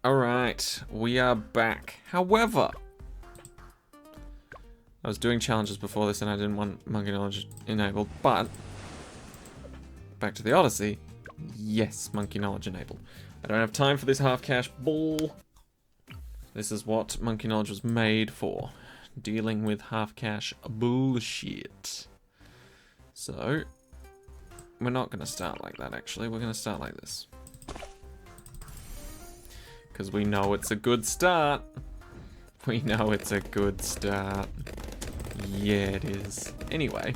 Alright, we are back. However, I was doing challenges before this and I didn't want Monkey Knowledge enabled, but back to the Odyssey. Yes, Monkey Knowledge enabled. I don't have time for this half-cash bull. This is what Monkey Knowledge was made for. Dealing with half-cash bullshit. So, we're not going to start like that, actually. We're going to start like this. Because we know it's a good start. We know it's a good start. Yeah, it is. Anyway,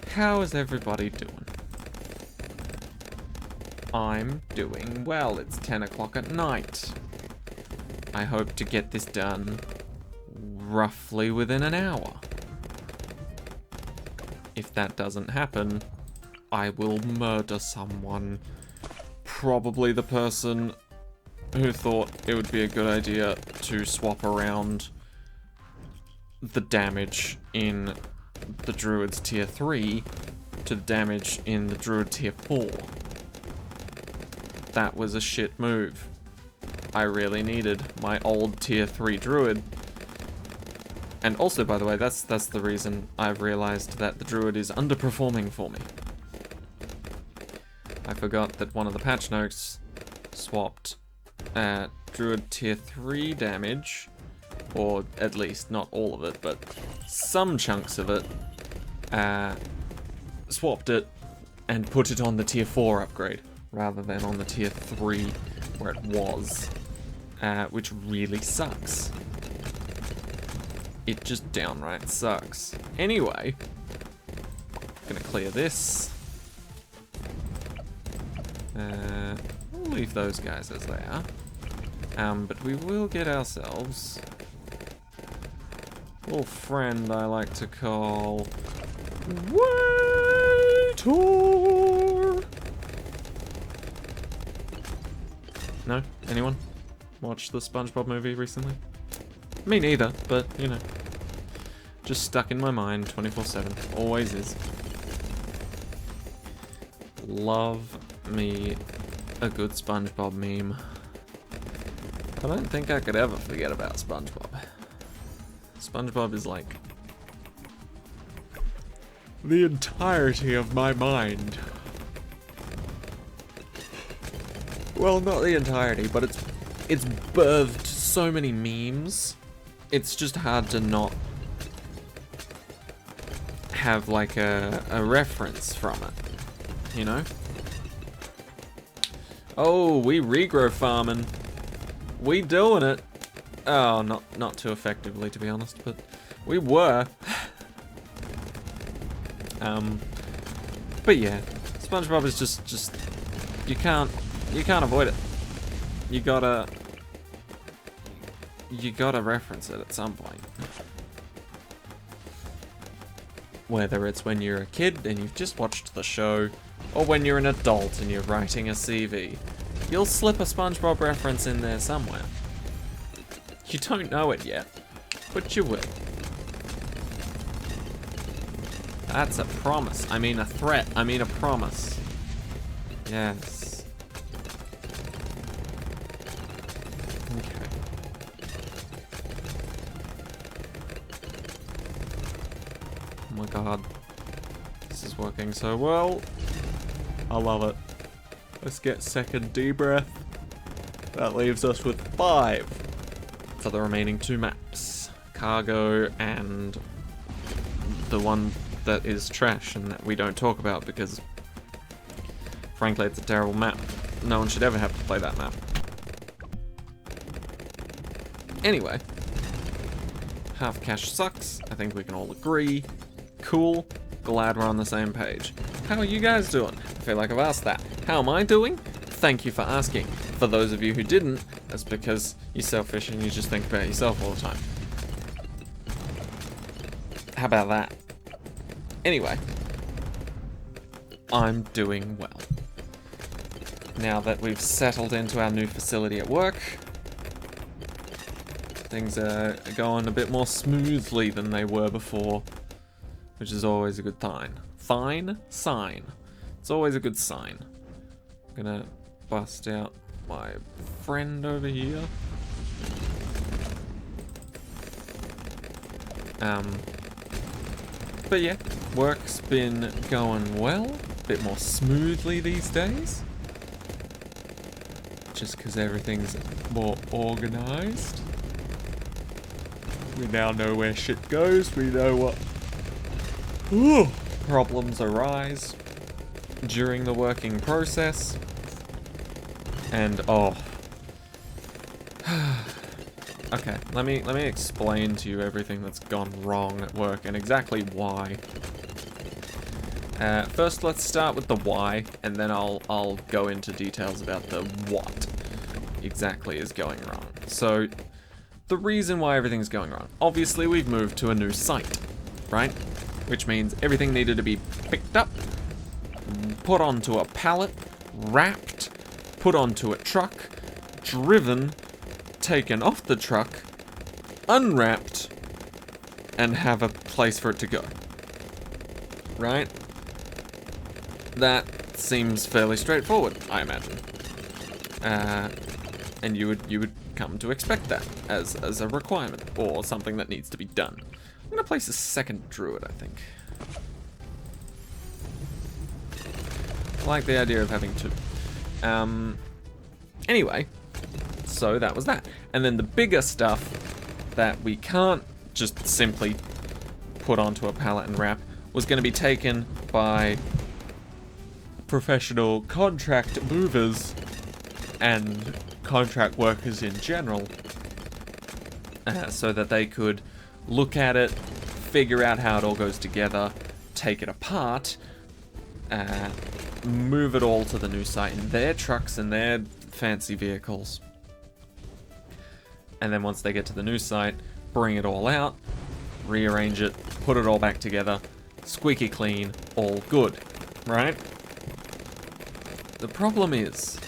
how is everybody doing? I'm doing well. It's 10 o'clock at night. I hope to get this done roughly within an hour. If that doesn't happen, I will murder someone. Probably the person who thought it would be a good idea to swap around the damage in the Druid's tier 3 to the damage in the Druid tier 4. That was a shit move. I really needed my old tier 3 Druid. And also, by the way, that's the reason I've realized that the Druid is underperforming for me. I forgot that one of the patch notes swapped Druid tier 3 damage, or at least not all of it, but some chunks of it, swapped it and put it on the tier 4 upgrade, rather than on the tier 3 where it was, which really sucks. It just downright sucks. Anyway, gonna clear this. We'll leave those guys as they are. But we will get ourselves a little friend I like to call Waiter. No? Anyone watch the SpongeBob movie recently? Me neither, but you know, just stuck in my mind 24/7. Always is. Love me a good SpongeBob meme. I don't think I could ever forget about SpongeBob. SpongeBob is like the entirety of my mind. Well, not the entirety, but it's birthed so many memes. It's just hard to not have like a reference from it, you know? Oh, we regrow farming. We doing it. Oh, not too effectively, to be honest, but we were. But yeah, SpongeBob is just you can't avoid it. You gotta reference it at some point. Whether it's when you're a kid and you've just watched the show, or when you're an adult and you're writing a CV, you'll slip a SpongeBob reference in there somewhere. You don't know it yet, but you will. That's a promise. I mean a threat. I mean a promise. Yes. Okay. Oh my god. This is working so well. I love it. Let's get second D breath. That leaves us with 5 for the remaining 2 maps. Cargo and the one that is trash and that we don't talk about because frankly it's a terrible map. No one should ever have to play that map. Anyway. Half cash sucks. I think we can all agree. Cool. Glad we're on the same page. How are you guys doing? I feel like I've asked that. How am I doing? Thank you for asking. For those of you who didn't, that's because you're selfish and you just think about yourself all the time. How about that? Anyway, I'm doing well. Now that we've settled into our new facility at work, things are going a bit more smoothly than they were before, which is always a good sign. Sign. It's always a good sign. I'm gonna bust out my friend over here. But yeah, work's been going well, a bit more smoothly these days. Just because everything's more organized. We now know where shit goes, we know what problems arise during the working process. And okay, let me explain to you everything that's gone wrong at work and exactly why. First, let's start with the why, and then I'll go into details about the what exactly is going wrong. So, the reason why everything's going wrong. Obviously, we've moved to a new site, right? Which means everything needed to be picked up, put onto a pallet, wrapped, put onto a truck, driven, taken off the truck, unwrapped, and have a place for it to go. Right? That seems fairly straightforward, I imagine. And you would come to expect that as a requirement or something that needs to be done. I'm gonna place a second druid, I think. I like the idea of having two. Anyway, so that was that. And then the bigger stuff that we can't just simply put onto a pallet and wrap was going to be taken by professional contract movers and contract workers in general, so that they could look at it, figure out how it all goes together, take it apart, move it all to the new site in their trucks and their fancy vehicles. And then once they get to the new site, bring it all out, rearrange it, put it all back together, squeaky clean, all good, right? The problem is,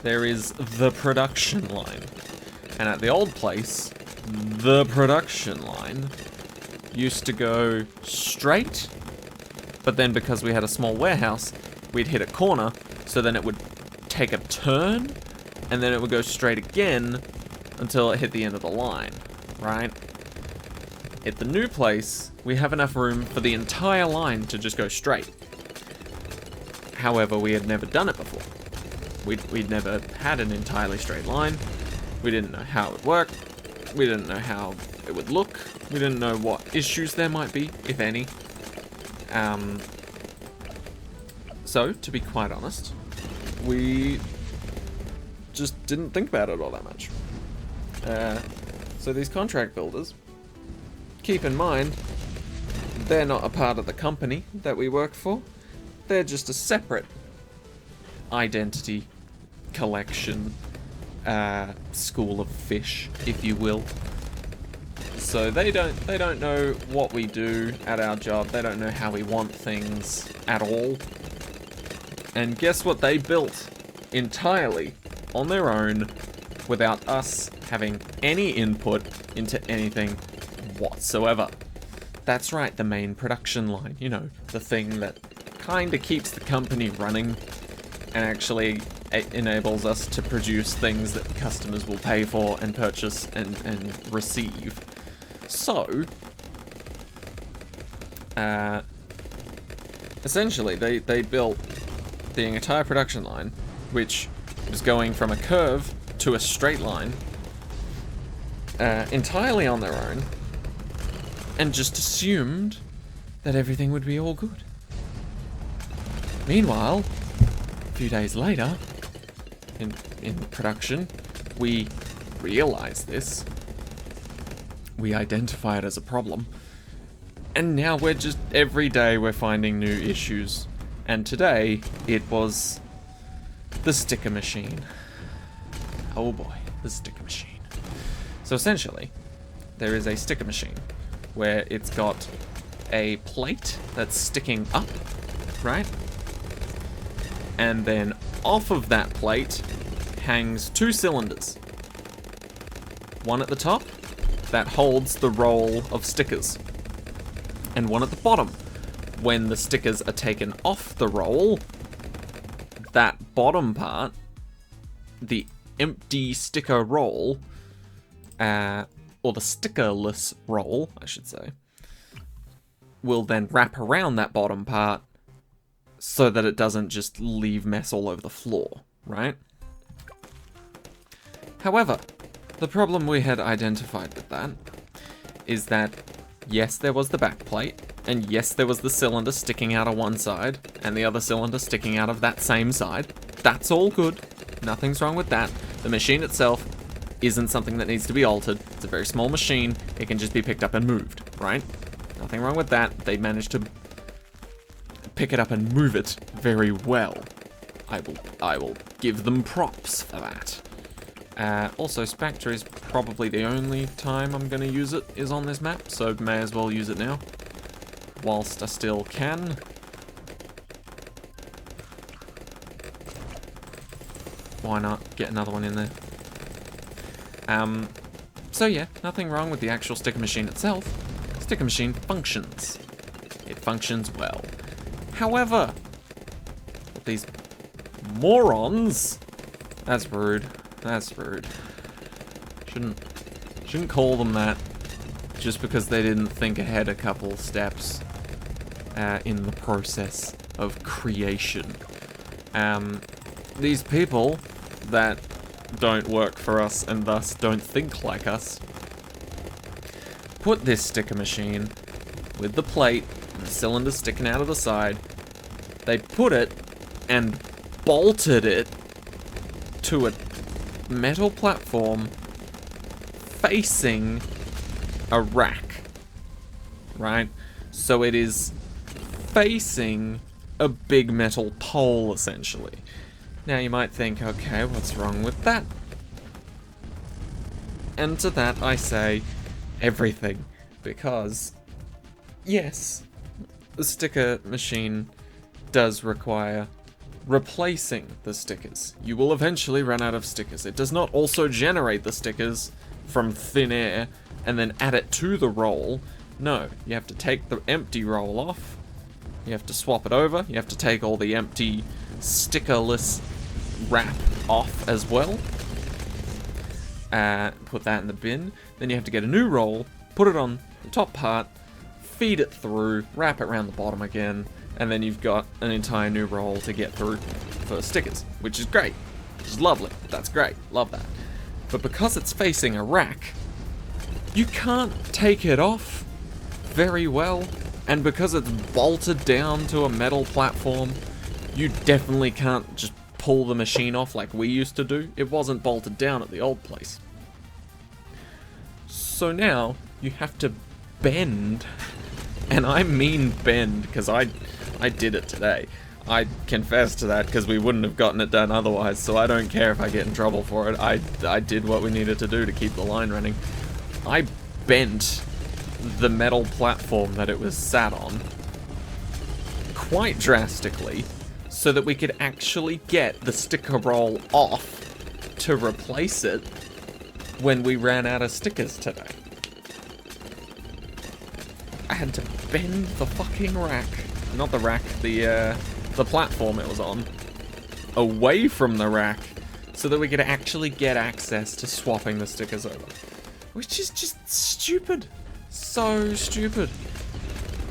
there is the production line. And at the old place, the production line used to go straight, but then because we had a small warehouse, we'd hit a corner, so then it would take a turn, and then it would go straight again until it hit the end of the line, right? At the new place, we have enough room for the entire line to just go straight. However, we had never done it before. We'd never had an entirely straight line. We didn't know how it would work. We didn't know how it would look. We didn't know what issues there might be, if any. So, to be quite honest, we just didn't think about it all that much. So these contract builders, keep in mind, they're not a part of the company that we work for. They're just a separate identity collection, school of fish, if you will. So they don't know what we do at our job. They don't know how we want things at all. And guess what they built entirely on their own without us having any input into anything whatsoever. That's right, the main production line, you know, the thing that kind of keeps the company running and actually enables us to produce things that customers will pay for and purchase and receive. So, essentially, they built the entire production line, which was going from a curve to a straight line, entirely on their own, and just assumed that everything would be all good. Meanwhile, a few days later, in production, we realized this. We identify it as a problem. And now we're just, every day we're finding new issues. And today, it was the sticker machine. Oh boy, the sticker machine. So essentially, there is a sticker machine where it's got a plate that's sticking up, right? And then off of that plate hangs two cylinders. One at the top that holds the roll of stickers, and one at the bottom. When the stickers are taken off the roll, that bottom part the empty sticker roll, or the stickerless roll, I should say, will then wrap around that bottom part so that it doesn't just leave mess all over the floor, right? However, the problem we had identified with that is that, yes, there was the back plate, and yes, there was the cylinder sticking out of one side, and the other cylinder sticking out of that same side. That's all good. Nothing's wrong with that. The machine itself isn't something that needs to be altered. It's a very small machine. It can just be picked up and moved, right? Nothing wrong with that. They managed to pick it up and move it very well. I will give them props for that. Also, Spectre is probably the only time I'm going to use it is on this map, so may as well use it now, whilst I still can. Why not get another one in there? So yeah, nothing wrong with the actual sticker machine itself. Sticker machine functions. It functions well. However, these morons... That's rude. That's rude. Shouldn't call them that just because they didn't think ahead a couple steps in the process of creation. These people that don't work for us and thus don't think like us put this sticker machine with the plate and the cylinder sticking out of the side. They put it and bolted it to a metal platform facing a rack, right? So it is facing a big metal pole, essentially. Now you might think, okay, what's wrong with that? And to that I say, everything. Because, yes, the sticker machine does require replacing the stickers. You will eventually run out of stickers. It does not also generate the stickers from thin air and then add it to the roll. No, you have to take the empty roll off. You have to swap it over. You have to take all the empty stickerless wrap off as well. Put that in the bin. Then you have to get a new roll, put it on the top part, feed it through, wrap it around the bottom again, and then you've got an entire new roll to get through for stickers, which is great, which is lovely. That's great, love that. But because it's facing a rack, you can't take it off very well, and because it's bolted down to a metal platform, you definitely can't just pull the machine off like we used to do. It wasn't bolted down at the old place. So now you have to bend, and I mean bend because I did it today. I confess to that because we wouldn't have gotten it done otherwise, so I don't care if I get in trouble for it. I did what we needed to do to keep the line running. I bent the metal platform that it was sat on quite drastically so that we could actually get the sticker roll off to replace it when we ran out of stickers today. I had to bend the fucking rack, not the rack, the platform it was on, away from the rack so that we could actually get access to swapping the stickers over. Which is just stupid. So stupid.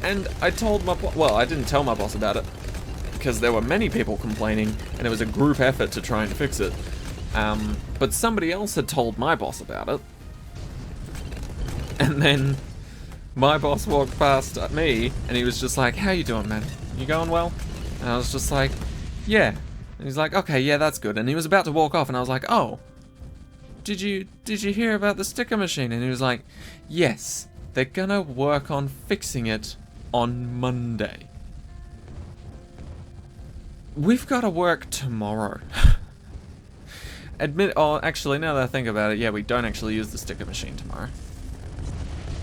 And I told my boss, well, I didn't tell my boss about it because there were many people complaining and it was a group effort to try and fix it. But somebody else had told my boss about it. And then my boss walked past me and he was just like, "How you doing, man? You going well?" And I was just like, "Yeah." And he's like, "Okay, yeah, that's good." And he was about to walk off and I was like, "Oh, did you hear about the sticker machine?" And he was like, "Yes, they're gonna work on fixing it on Monday." We've got to work tomorrow. Actually, now that I think about it, yeah, we don't actually use the sticker machine tomorrow.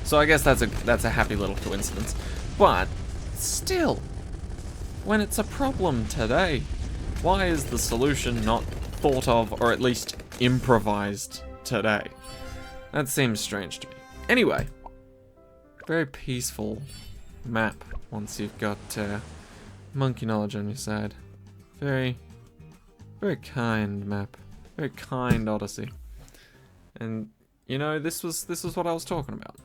So I guess that's a happy little coincidence. But still, when it's a problem today, why is the solution not thought of or at least improvised today? That seems strange to me. Anyway, very peaceful map once you've got monkey knowledge on your side. Very, very kind map. Very kind Odyssey. And, you know, this was what I was talking about.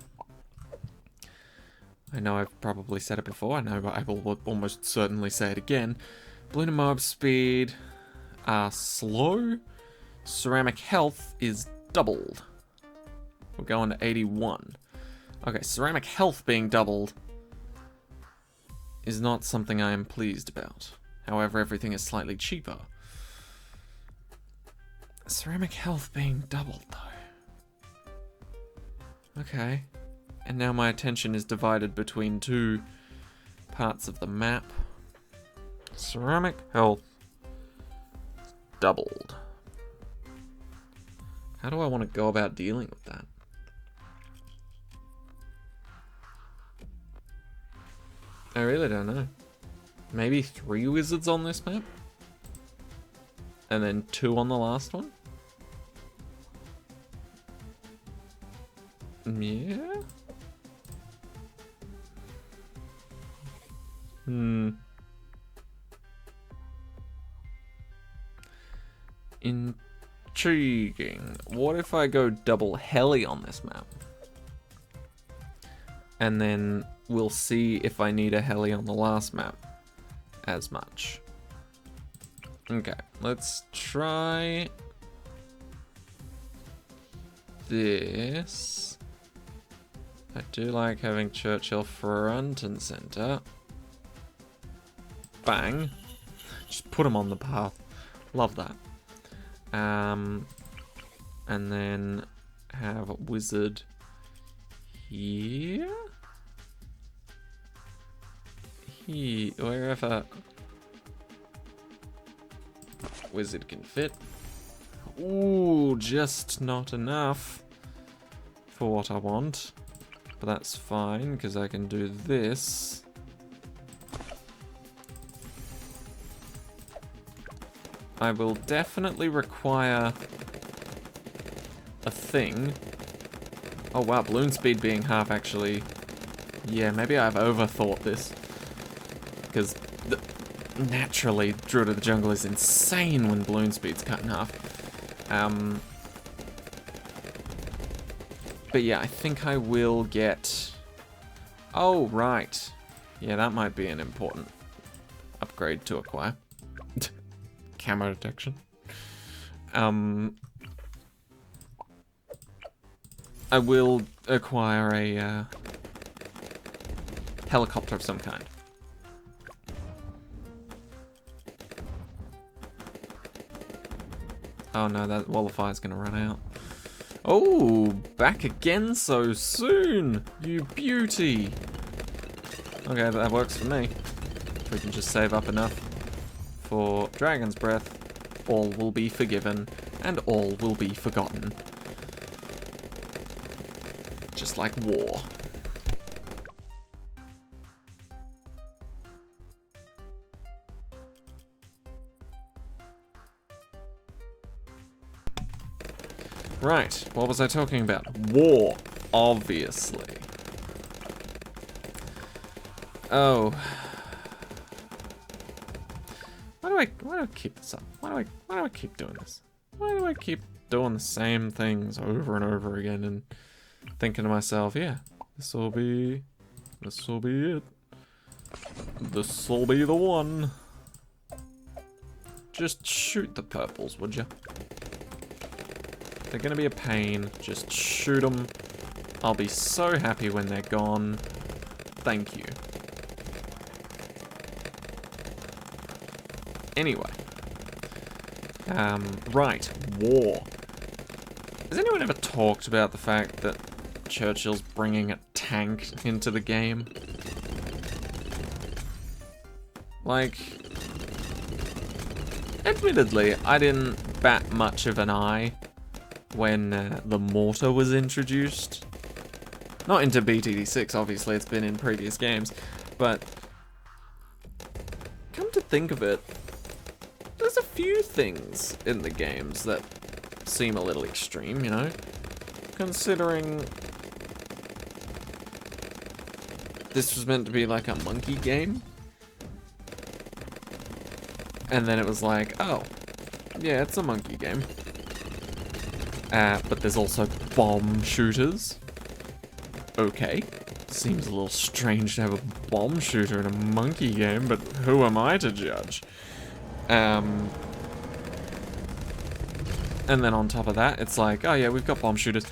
I know I've probably said it before. I know I will almost certainly say it again. Balloon and mob speed are slow. Ceramic health is doubled. We're going to 81. Okay, ceramic health being doubled is not something I am pleased about. However, everything is slightly cheaper. Ceramic health being doubled, though. Okay. And now my attention is divided between two parts of the map. Ceramic health doubled. How do I want to go about dealing with that? I really don't know. Maybe 3 wizards on this map? And then 2 on the last one? Yeah? Intriguing. What if I go double heli on this map? And then we'll see if I need a heli on the last map as much. Okay, let's try this. I do like having Churchil front and center. Bang. Just put him on the path. Love that. And then have a wizard here. Wherever wizard can fit. Ooh, just not enough for what I want. But that's fine, because I can do this. I will definitely require a thing. Oh wow, balloon speed being half actually. Yeah, maybe I've overthought this. Because naturally, Druid of the Jungle is insane when balloon speed's cut in half. But yeah, I think I will get... Oh, right. Yeah, that might be an important upgrade to acquire. Camera detection. I will acquire a helicopter of some kind. Oh no, that wall of fire's gonna run out. Oh, back again so soon, you beauty. Okay, that works for me. If we can just save up enough for Dragon's Breath, all will be forgiven and all will be forgotten. Just like war. Right, what was I talking about? War, obviously. Oh. Why do I keep this up? Why do I keep doing this? Why do I keep doing the same things over and over again and thinking to myself, yeah, this'll be it. This'll be the one. Just shoot the purples, would you? They're gonna be a pain. Just shoot them. I'll be so happy when they're gone. Thank you. Anyway. Right. War. Has anyone ever talked about the fact that Churchill's bringing a tank into the game? Like... Admittedly, I didn't bat much of an eye when the mortar was introduced. Not into BTD6, obviously, it's been in previous games, but come to think of it, there's a few things in the games that seem a little extreme, you know? Considering this was meant to be like a monkey game, and then it was like, oh, yeah, it's a monkey game. But there's also bomb shooters. Okay. Seems a little strange to have a bomb shooter in a monkey game, but who am I to judge? And then on top of that, it's like, oh yeah, we've got bomb shooters.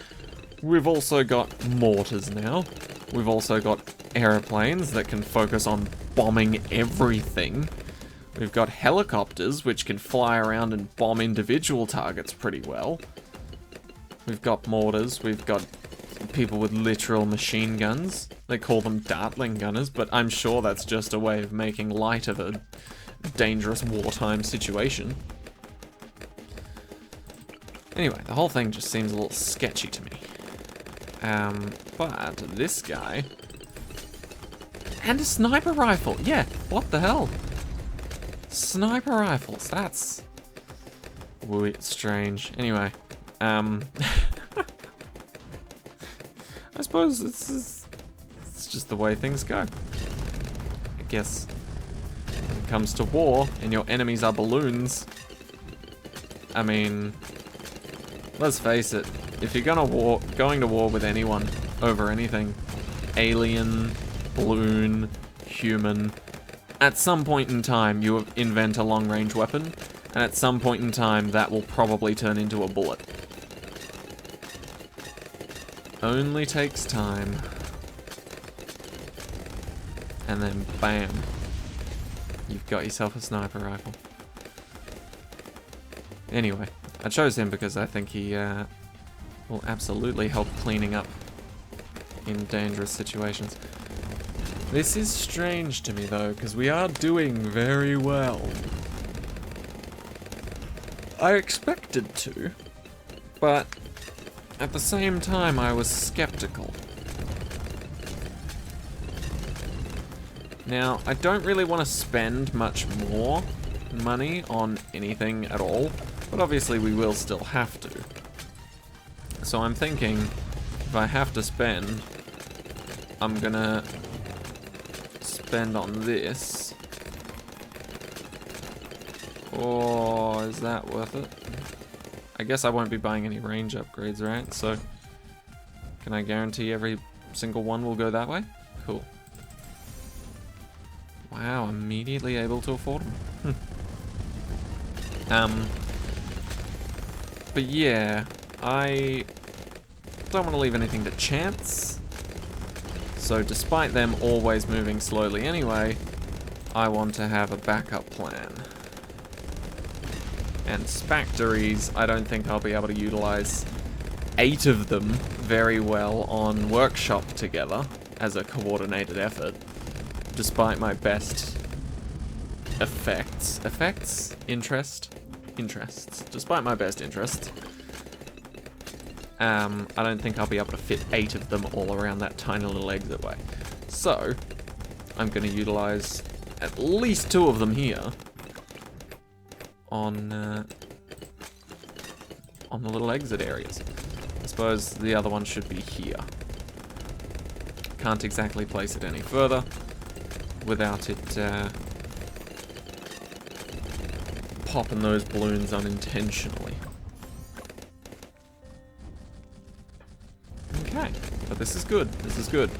We've also got mortars now. We've also got airplanes that can focus on bombing everything. We've got helicopters, which can fly around and bomb individual targets pretty well. We've got mortars, we've got people with literal machine guns. They call them dartling gunners, but I'm sure that's just a way of making light of a dangerous wartime situation. Anyway, the whole thing just seems a little sketchy to me. But this guy... And a sniper rifle! Yeah, what the hell? Sniper rifles, that's... weird, strange. Anyway, I suppose it's just the way things go. I guess when it comes to war and your enemies are balloons, I mean, let's face it, if you're going to war with anyone over anything, alien, balloon, human, at some point in time you invent a long-range weapon, and at some point in time that will probably turn into a bullet. Only takes time. And then bam, you've got yourself a sniper rifle. Anyway, I chose him because I think he will absolutely help cleaning up in dangerous situations. This is strange to me though, because we are doing very well. I expected to, but at the same time I was skeptical. Now, I don't really want to spend much more money on anything at all, but obviously we will still have to. So I'm thinking, if I have to spend, I'm gonna spend on this. Or is that worth it? I guess I won't be buying any range upgrades, right? So, can I guarantee every single one will go that way? Cool. Wow, immediately able to afford them. But yeah, I don't want to leave anything to chance. So despite them always moving slowly anyway, I want to have a backup plan. And Spactories, I don't think I'll be able to utilize 8 of them very well on Workshop together as a coordinated effort, despite my best interests, despite my best interests. I don't think I'll be able to fit 8 of them all around that tiny little exit way. So, I'm going to utilize at least 2 of them here on the little exit areas. I suppose the other one should be here. Can't exactly place it any further without it popping those balloons unintentionally. Okay, but this is good. This is good.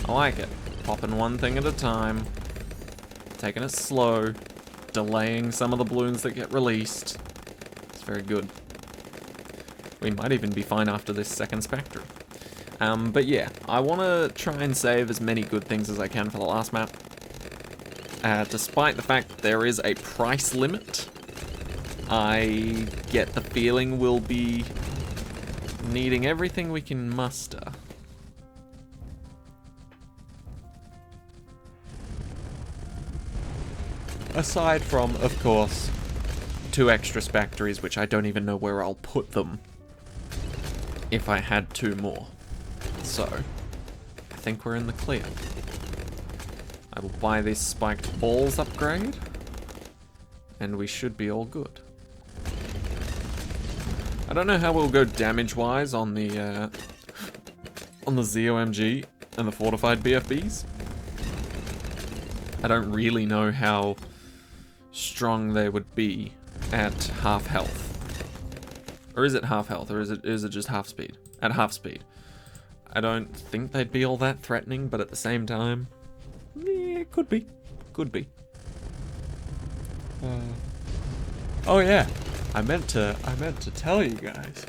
I like it. Popping one thing at a time, taking it slow, delaying some of the balloons that get released. It's very good. We might even be fine after this second Spectre. But yeah, I want to try and save as many good things as I can for the last map. Despite the fact there is a price limit, I get the feeling we'll be needing everything we can muster. Aside from, of course, 2 extra Spactories, which I don't even know where I'll put them if I had 2 more. So, I think we're in the clear. I will buy this spiked balls upgrade, and we should be all good. I don't know how we'll go damage-wise on the ZOMG and the fortified BFBs. I don't really know how strong they would be at half health. Or is it half health, or is it just half speed? At half speed. I don't think they'd be all that threatening, but at the same time, yeah, could be. Could be. Oh yeah, I meant to tell you guys.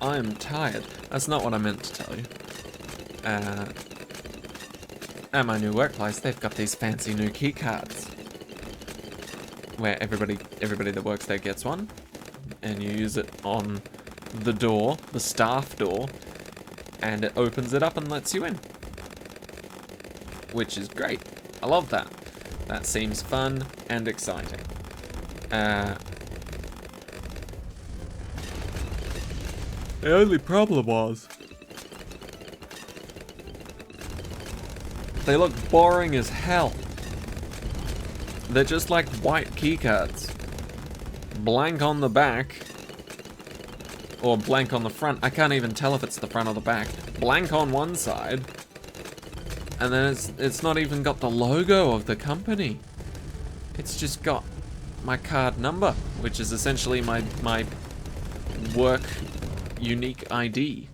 I'm tired. That's not what I meant to tell you. At my new workplace, they've got these fancy new key cards where everybody that works there gets one, and you use it on the door, the staff door, and it opens it up and lets you in, which is great. I love that. That seems fun and exciting. The only problem was they look boring as hell. They're just like white keycards. Blank on the back. Or blank on the front. I can't even tell if it's the front or the back. Blank on one side. And then it's not even got the logo of the company. It's just got my card number, which is essentially my work unique ID.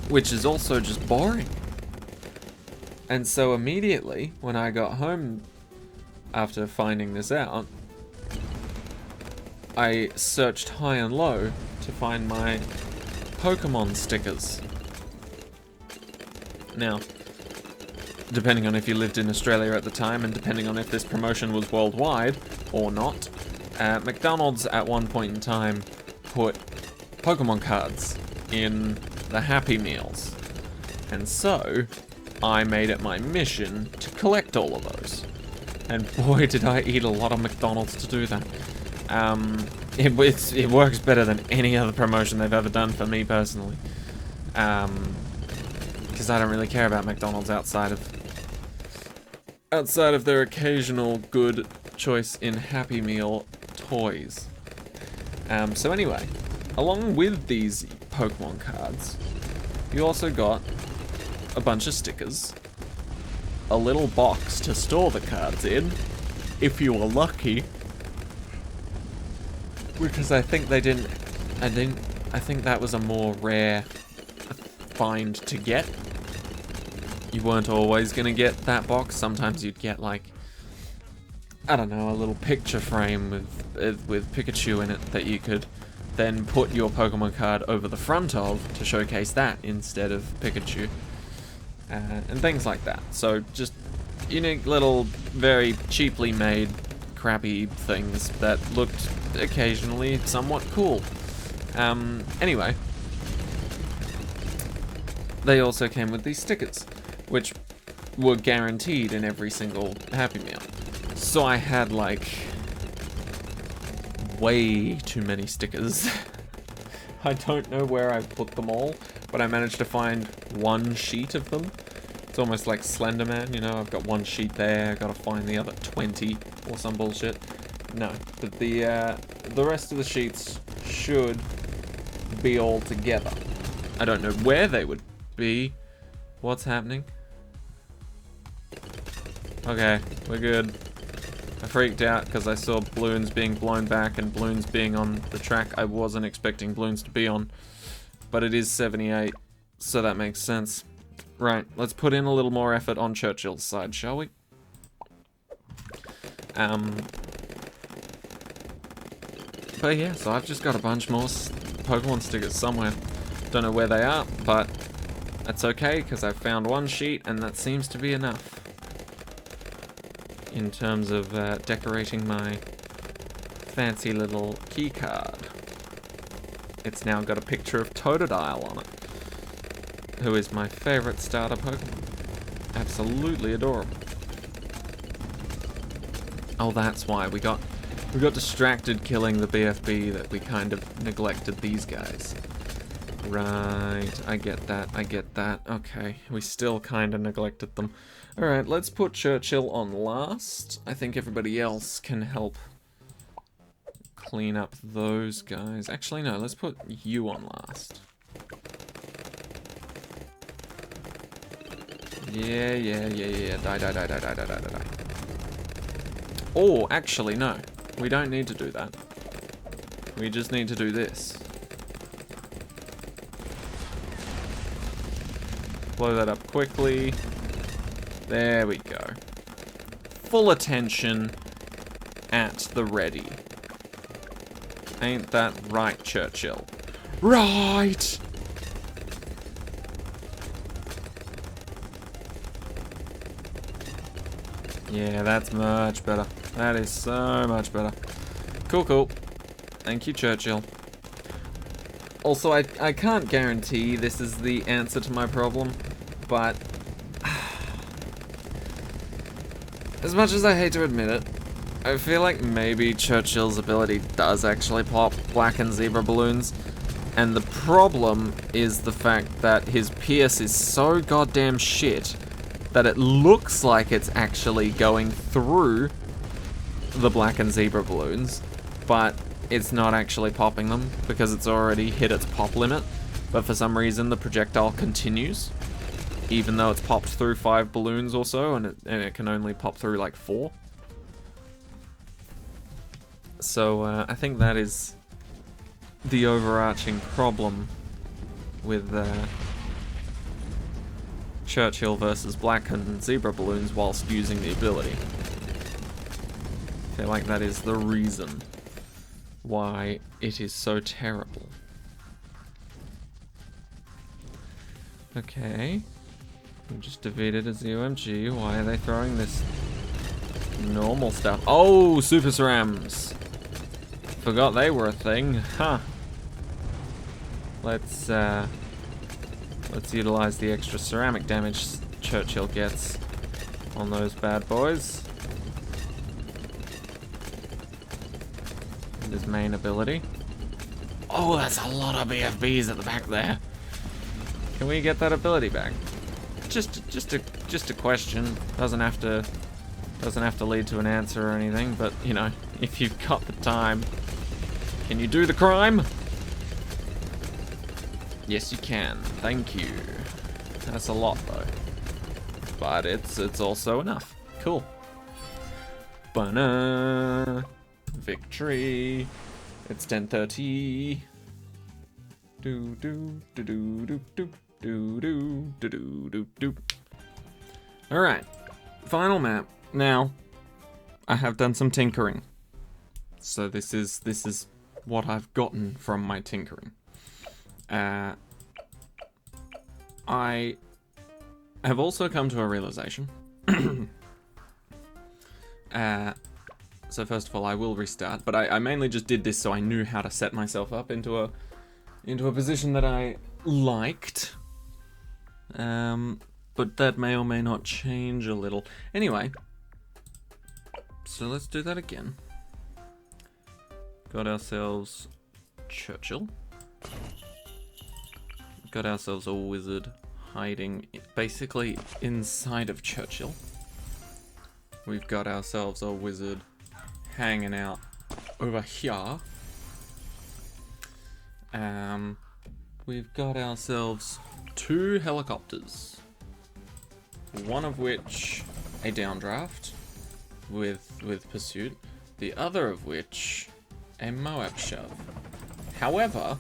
Which is also just boring. And so immediately, when I got home after finding this out, I searched high and low to find my Pokemon stickers. Now, depending on if you lived in Australia at the time, and depending on if this promotion was worldwide or not, McDonald's at one point in time put Pokemon cards in the Happy Meals. And so, I made it my mission to collect all of those. And boy, did I eat a lot of McDonald's to do that. It works better than any other promotion they've ever done for me personally. Because I don't really care about McDonald's outside of their occasional good choice in Happy Meal toys. So anyway, along with these Pokemon cards, you also got a bunch of stickers, a little box to store the cards in, if you were lucky, because I think I think that was a more rare find to get. You weren't always gonna get that box. Sometimes you'd get, like, I don't know, a little picture frame with Pikachu in it that you could then put your Pokemon card over the front of to showcase that instead of Pikachu. And things like that. So just unique little, very cheaply made, crappy things that looked occasionally somewhat cool. Anyway, they also came with these stickers, which were guaranteed in every single Happy Meal. So I had, like, way too many stickers. I don't know where I put them all, but I managed to find one sheet of them. It's almost like Slender Man, you know, I've got one sheet there, I gotta find the other 20 or some bullshit. No, but the rest of the sheets should be all together. I don't know where they would be. What's happening? Okay, we're good. I freaked out because I saw balloons being blown back and balloons being on the track I wasn't expecting balloons to be on. But it is 78, so that makes sense. Right, let's put in a little more effort on Churchill's side, shall we? But yeah, so I've just got a bunch more Pokemon stickers somewhere. Don't know where they are, but that's okay, because I found one sheet and that seems to be enough. In terms of decorating my fancy little key card. It's now got a picture of Totodile on it, who is my favorite starter Pokemon. Absolutely adorable. Oh, that's why we got distracted killing the BFB that we kind of neglected these guys. Right, I get that. Okay, we still kind of neglected them. Alright, let's put Churchill on last. I think everybody else can help clean up those guys. Actually, no, let's put you on last. Yeah. Die. Oh, actually, no. We don't need to do that. We just need to do this. Blow that up quickly. There we go. Full attention at the ready. Ain't that right, Churchill? Right! Yeah, that's much better. That is so much better. Cool, cool. Thank you, Churchill. Also, I can't guarantee this is the answer to my problem, but as much as I hate to admit it, I feel like maybe Churchill's ability does actually pop black and zebra balloons, and the problem is the fact that his pierce is so goddamn shit that it looks like it's actually going through the black and zebra balloons, but it's not actually popping them because it's already hit its pop limit, but for some reason the projectile continues, even though it's popped through 5 balloons or so, and it can only pop through like 4. So I think that is the overarching problem with Churchill versus black and zebra balloons whilst using the ability. I feel like that is the reason why it is so terrible. Okay. We just defeated a ZOMG. Why are they throwing this normal stuff? Oh, Super Cerams! Forgot they were a thing. Huh. Let's utilize the extra ceramic damage Churchill gets on those bad boys. His main ability. Oh, that's a lot of BFBs at the back there. Can we get that ability back? Just a question. Doesn't have to lead to an answer or anything, but you know, if you've got the time, can you do the crime? Yes, you can. Thank you. That's a lot though, but it's also enough. Cool. Banana. Victory. It's 10:30. Do do do do do do do do do do do. All right, final map. Now, I have done some tinkering, so this is what I've gotten from my tinkering. I have also come to a realization. So first of all, I will restart, but I mainly just did this so I knew how to set myself up into a position that I liked. But that may or may not change a little. Anyway, so let's do that again. Got ourselves Churchill. Got ourselves a wizard hiding basically inside of Churchill. We've got ourselves a wizard hanging out over here. We've got ourselves 2 helicopters. One of which a downdraft with pursuit. The other of which a Moab shove. However,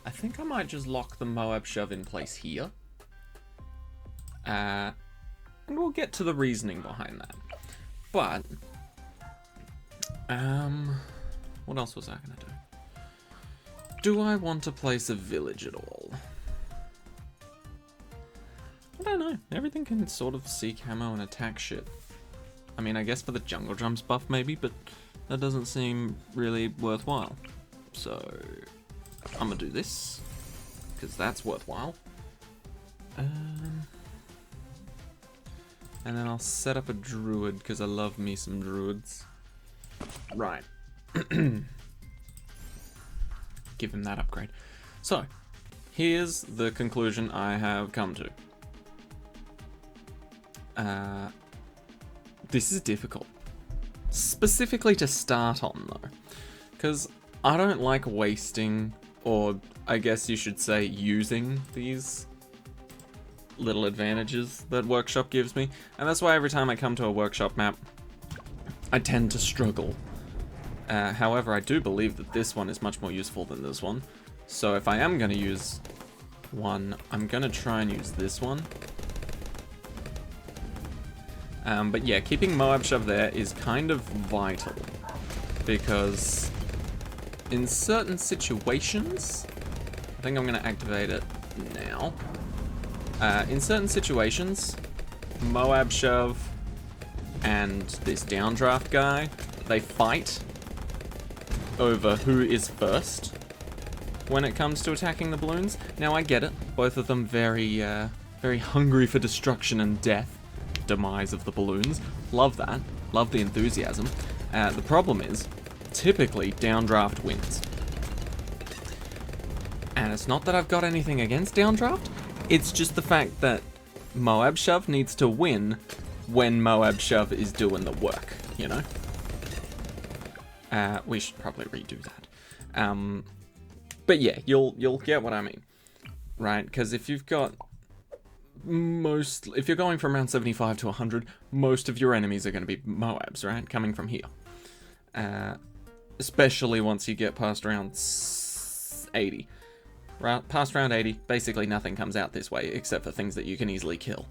I think I might just lock the Moab shove in place here. And we'll get to the reasoning behind that. But, what else was I gonna do? Do I want to place a village at all? I don't know. Everything can sort of seek ammo and attack shit. I mean, I guess for the jungle jumps buff maybe, but that doesn't seem really worthwhile. So, I'm gonna do this, because that's worthwhile. And then I'll set up a druid, because I love me some druids. Right. Give him that upgrade. So, here's the conclusion I have come to. This is difficult. Specifically to start on, though. Because I don't like wasting, or I guess you should say using, these little advantages that Workshop gives me, and that's why every time I come to a Workshop map, I tend to struggle. However, I do believe that this one is much more useful than this one, so if I am going to use one, I'm going to try and use this one. But yeah, keeping Moab Shove there is kind of vital, because in certain situations, I think I'm going to activate it now. In certain situations, Moab Shove and this downdraft guy, they fight over who is first when it comes to attacking the balloons. Now I get it, both of them very hungry for destruction and death. Demise of the balloons. Love that. Love the enthusiasm. The problem is, typically, downdraft wins. And it's not that I've got anything against downdraft, it's just the fact that Moab Shove needs to win when Moab Shove is doing the work, you know? We should probably redo that. But yeah, you'll get what I mean, right? Because if you've got if you're going from round 75 to 100, most of your enemies are going to be Moabs, right? Coming from here. Especially once you get past round 80. Right, past round 80, basically nothing comes out this way, except for things that you can easily kill.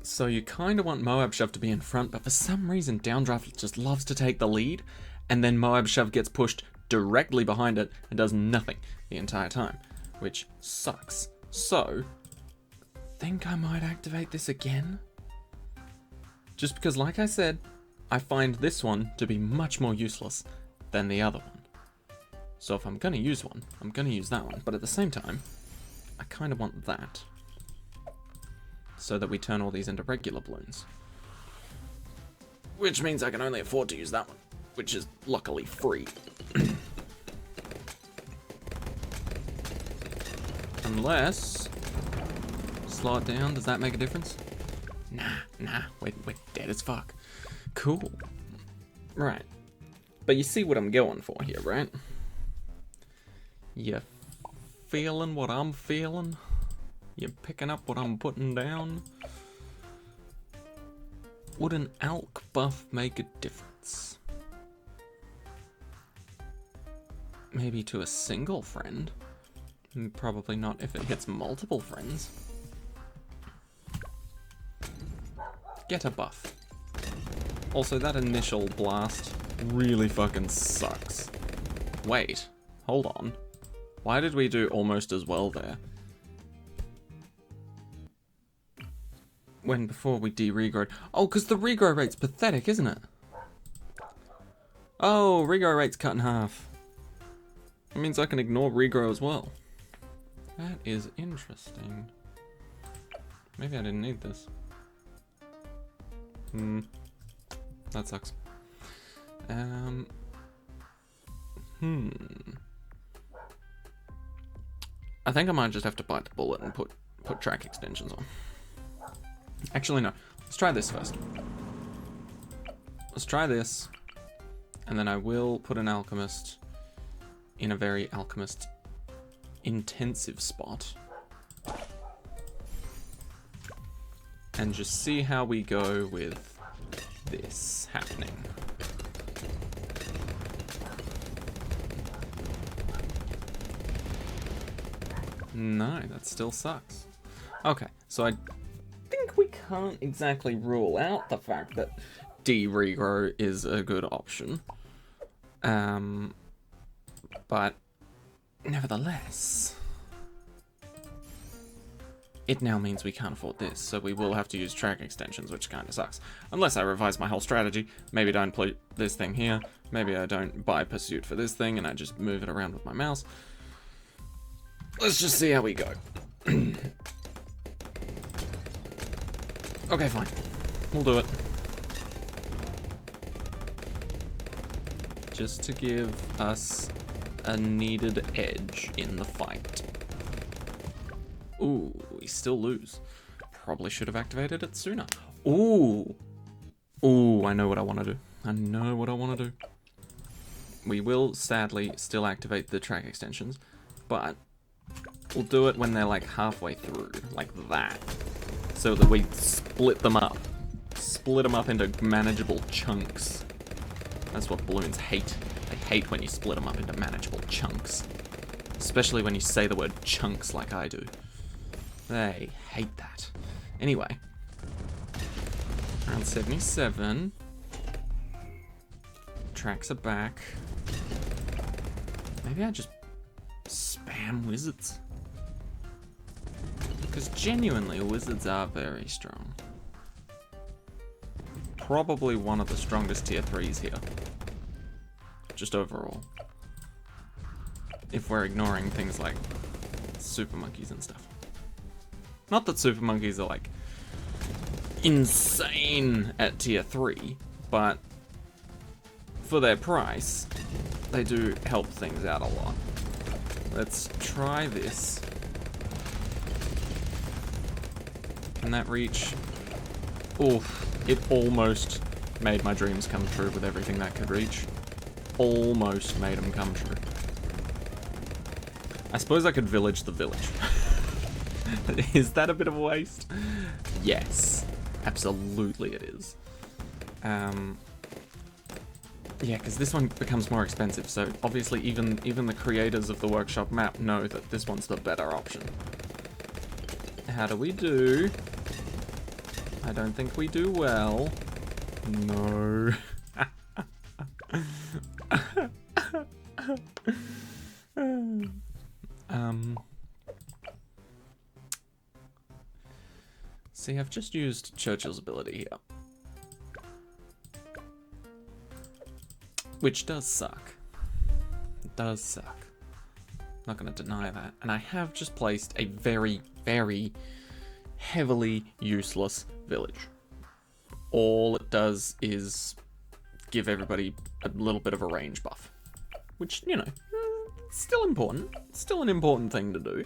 So you kind of want Moab Shove to be in front, but for some reason Downdraft just loves to take the lead, and then Moab Shove gets pushed directly behind it and does nothing the entire time, which sucks. So, think I might activate this again? Just because, like I said, I find this one to be much more useless than the other one. So if I'm going to use one, I'm going to use that one. But at the same time, I kind of want that. So that we turn all these into regular balloons. Which means I can only afford to use that one, which is luckily free. Unless, slow it down, does that make a difference? Nah, we're dead as fuck. Cool. Right. But you see what I'm going for here, right? You feeling what I'm feeling? You picking up what I'm putting down? Would an alk buff make a difference? Maybe to a single friend? Probably not if it hits multiple friends. Get a buff. Also, that initial blast really fucking sucks. Wait, hold on. Why did we do almost as well there? When before we de-regrow. Oh, because the regrow rate's pathetic, isn't it? Oh, regrow rate's cut in half. That means I can ignore regrow as well. That is interesting. Maybe I didn't need this. That sucks. I think I might just have to bite the bullet and put track extensions on. Actually, no. Let's try this first. Let's try this. And then I will put an alchemist in a very alchemist intensive spot. And just see how we go with this happening. No, that still sucks. Okay, so I think we can't exactly rule out the fact that de-regrow is a good option. But nevertheless, it now means we can't afford this, so we will have to use track extensions, which kind of sucks. Unless I revise my whole strategy. Maybe I don't put this thing here. Maybe I don't buy pursuit for this thing and I just move it around with my mouse. Let's just see how we go. Okay, fine. We'll do it. Just to give us a needed edge in the fight. Ooh, we still lose. Probably should have activated it sooner. Ooh. Ooh, I know what I want to do. I know what I want to do. We will, sadly, still activate the track extensions, but we'll do it when they're like halfway through, like that. So that we split them up. Split them up into manageable chunks. That's what balloons hate. They hate when you split them up into manageable chunks. Especially when you say the word chunks like I do. They hate that. Anyway. Round 77. Tracks are back. Maybe I just spam wizards. Because genuinely, wizards are very strong. Probably one of the strongest tier 3s here. Just overall. If we're ignoring things like super monkeys and stuff. Not that super monkeys are like insane at tier 3, but for their price, they do help things out a lot. Let's try this. Can that reach? Oof, it almost made my dreams come true with everything that could reach. Almost made them come true. I suppose I could village the village. Is that a bit of a waste? Yes, absolutely it is. Yeah, because this one becomes more expensive, so obviously even the creators of the workshop map know that this one's the better option. How do we do? I don't think we do well. No. See, I've just used Churchill's ability here. Which does suck. It does suck. Not gonna deny that. And I have just placed a very, very heavily useless village. All it does is give everybody a little bit of a range buff. Which, you know, still important. Still an important thing to do.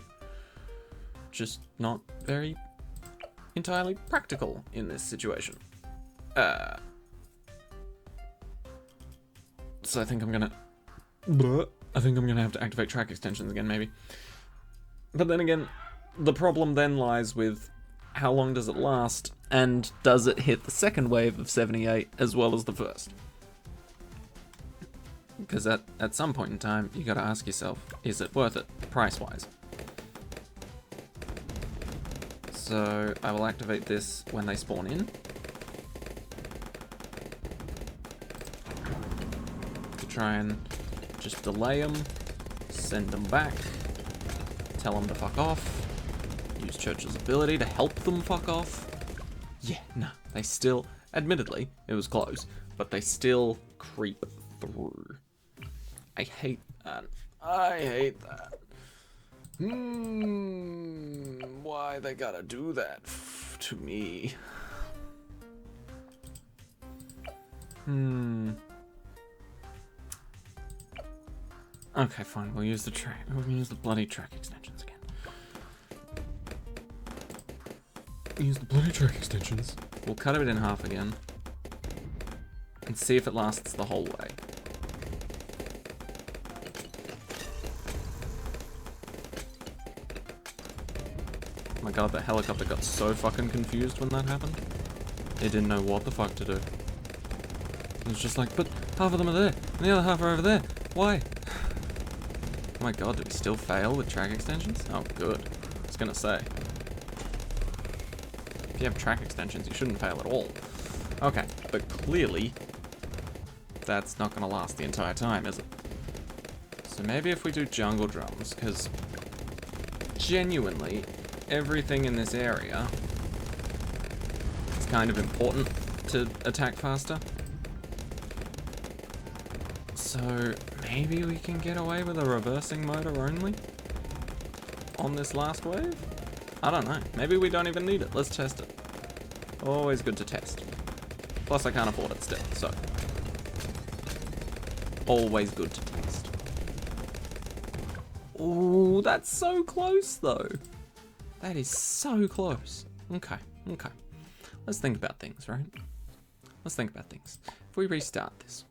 Just not very entirely practical in this situation. So I think I'm gonna have to activate track extensions again, maybe. But then again, the problem then lies with how long does it last, and does it hit the second wave of 78 as well as the first? Because at some point in time, you gotta ask yourself, is it worth it, price-wise? So I will activate this when they spawn in. Try and just delay them, send them back, tell them to fuck off, use Churchill's ability to help them fuck off. Yeah, no, they still, admittedly, it was close, but they still creep through. I hate that. I hate that. Why they gotta do that to me? Okay, fine. We'll use the bloody track extensions again. Use the bloody track extensions. We'll cut it in half again. And see if it lasts the whole way. Oh my god, the helicopter got so fucking confused when that happened. It didn't know what the fuck to do. It was just like, but half of them are there, and the other half are over there. Why? Oh my god, did we still fail with track extensions? Oh, good. I was gonna say. If you have track extensions, you shouldn't fail at all. Okay, but clearly, that's not gonna last the entire time, is it? So maybe if we do jungle drums, because genuinely, everything in this area is kind of important to attack faster. So maybe we can get away with a reversing motor only on this last wave? I don't know. Maybe we don't even need it. Let's test it. Always good to test. Plus I can't afford it still, so always good to test. Ooh, that's so close though. That is so close. Okay. Let's think about things, right? Let's think about things. If we restart this,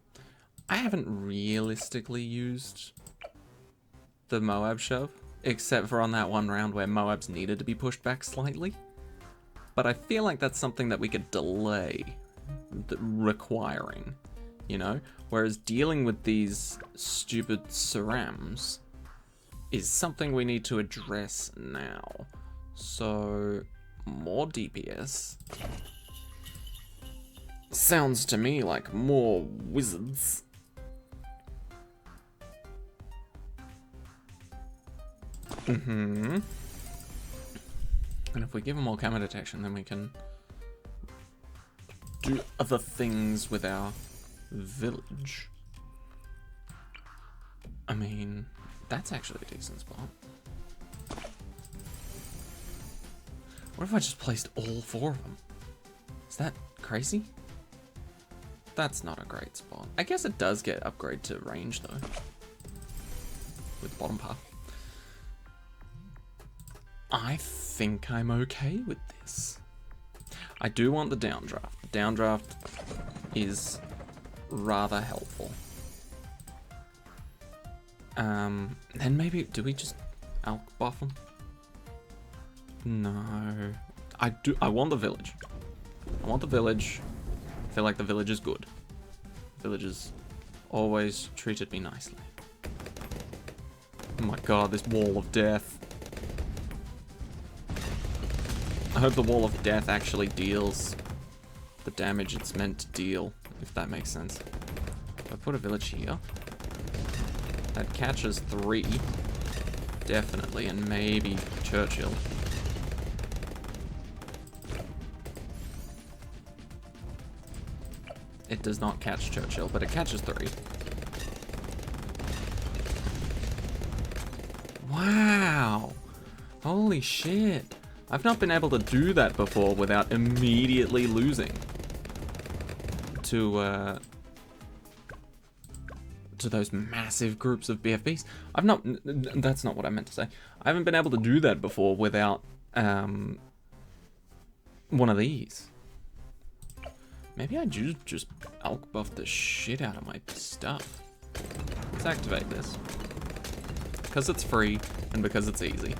I haven't realistically used the Moab shove except for on that one round where Moabs needed to be pushed back slightly. But I feel like that's something that we could delay requiring, you know? Whereas dealing with these stupid Cerams is something we need to address now. So, more DPS. Sounds to me like more wizards. And if we give them more camera detection, then we can do other things with our village. I mean, that's actually a decent spot. What if I just placed all 4 of them? Is that crazy? That's not a great spot. I guess it does get upgrade to range though. With the bottom path. I think I'm okay with this. I do want the downdraft. The downdraft is rather helpful. Then maybe, do we just alk buff them? No. I want the village. I want the village. I feel like the village is good. The village has always treated me nicely. Oh my god, this wall of death. I hope the wall of death actually deals the damage it's meant to deal, if that makes sense. If I put a village here, that catches 3, definitely, and maybe Churchil. It does not catch Churchil, but it catches 3. Wow! Holy shit! I've not been able to do that before without immediately losing to those massive groups of BFBs. That's not what I meant to say. I haven't been able to do that before without one of these. Maybe I just alk buff the shit out of my stuff. Let's activate this. Because it's free and because it's easy.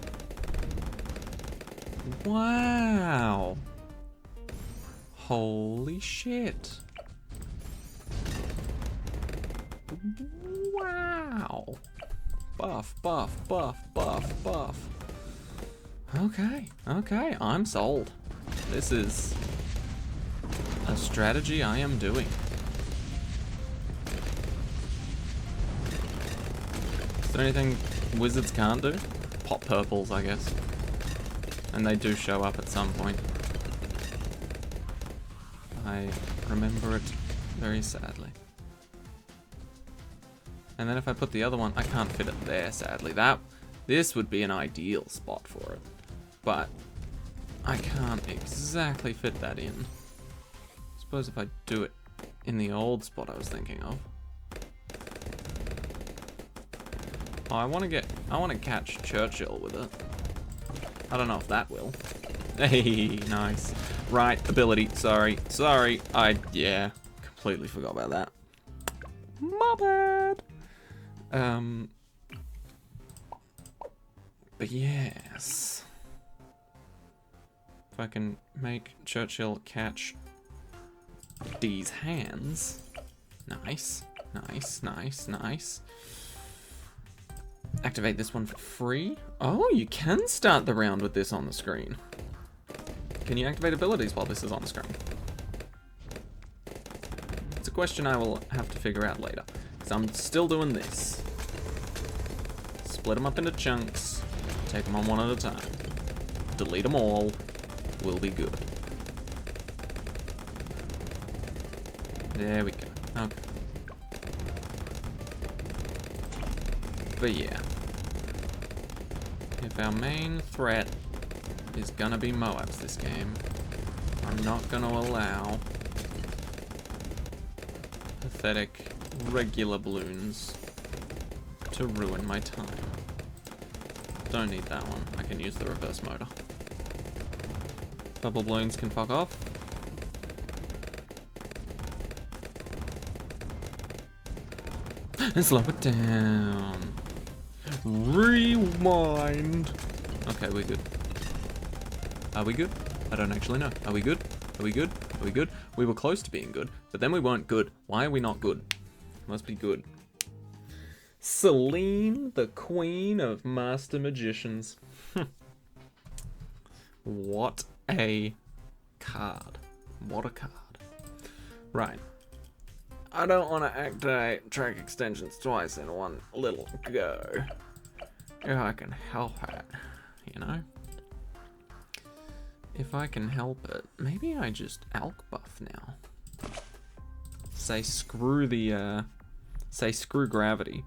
Wow. Holy shit. Wow. Buff, buff, buff, buff, buff. Okay, okay, I'm sold. This is a strategy I am doing. Is there anything wizards can't do? Pop purples, I guess. And they do show up at some point. I remember it very sadly. And then if I put the other one, I can't fit it there, sadly. This would be an ideal spot for it. But I can't exactly fit that in. I suppose if I do it in the old spot I was thinking of. Oh, I want to catch Churchil with it. I don't know if that will. Hey, nice. Right, ability. Sorry. Yeah, completely forgot about that. My bad. But yes. If I can make Churchil catch these hands. Nice. Activate this one for free. Oh, you can start the round with this on the screen. Can you activate abilities while this is on the screen? It's a question I will have to figure out later. Because I'm still doing this. Split them up into chunks. Take them on one at a time. Delete them all. We'll be good. There we go. Okay. But yeah. If our main threat is gonna be Moabs this game, I'm not gonna allow pathetic regular balloons to ruin my time. Don't need that one. I can use the reverse motor. Double balloons can fuck off. And slow it down. Rewind. Okay, we're good. Are we good? I don't actually know. Are we good? Are we good? Are we good? We were close to being good, but then we weren't good. Why are we not good? Must be good. Celine, the queen of master magicians. What a card. What a card. Right. I don't want to activate track extensions twice in one little go. If I can help it, you know? If I can help it, maybe I just alk buff now. Say screw gravity.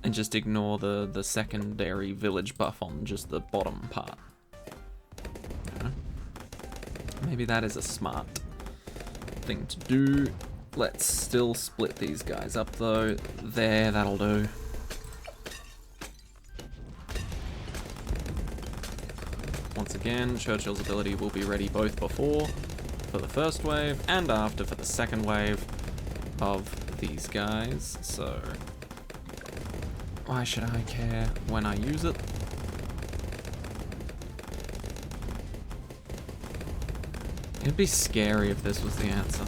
And just ignore the secondary village buff on just the bottom part. You know? Maybe that is a smart thing to do. Let's still split these guys up though. There, that'll do. Once again, Churchill's ability will be ready both before for the first wave and after for the second wave of these guys. So why should I care when I use it? It'd be scary if this was the answer.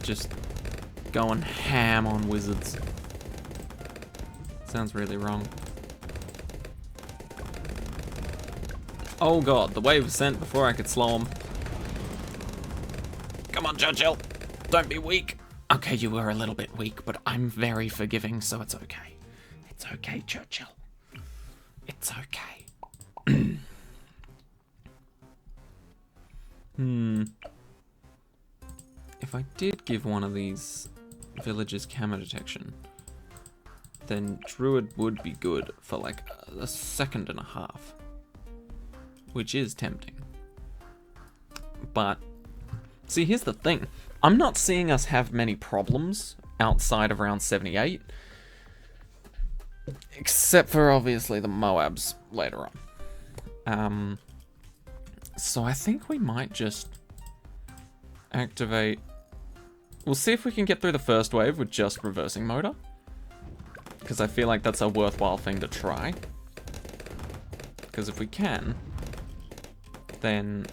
Just going ham on wizards. Sounds really wrong. Oh god, the wave was sent before I could slow him. Come on, Churchill. Don't be weak. Okay, you were a little bit weak, but I'm very forgiving, so it's okay. It's okay, Churchill. It's okay. If I did give one of these villagers camo detection, then Druid would be good for like a second and a half. Which is tempting. But, see, here's the thing. I'm not seeing us have many problems outside of round 78. Except for, obviously, the Moabs later on. So I think we might just activate... We'll see if we can get through the first wave with just reversing motor. Because I feel like that's a worthwhile thing to try. Because if we can... then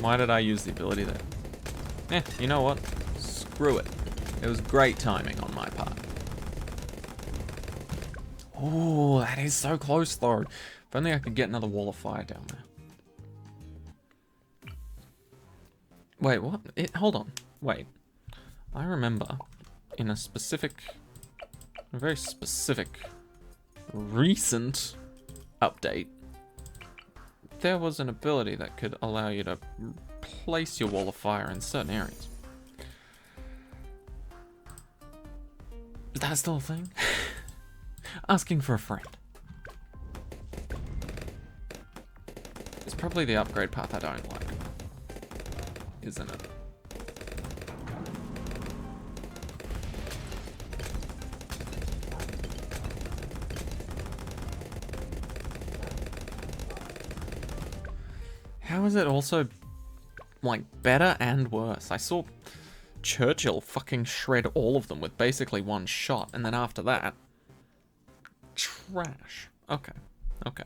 why did I use the ability there? You know what? Screw it. It was great timing on my part. Oh, that is so close though. If only I could get another wall of fire down there. Wait, what? Hold on. Wait. I remember in a very specific, recent update, there was an ability that could allow you to place your wall of fire in certain areas. Is that still a thing? Asking for a friend. It's probably the upgrade path I don't like, isn't it? How is it also, like, better and worse? I saw Churchill fucking shred all of them with basically one shot, and then after that, trash. Okay, okay.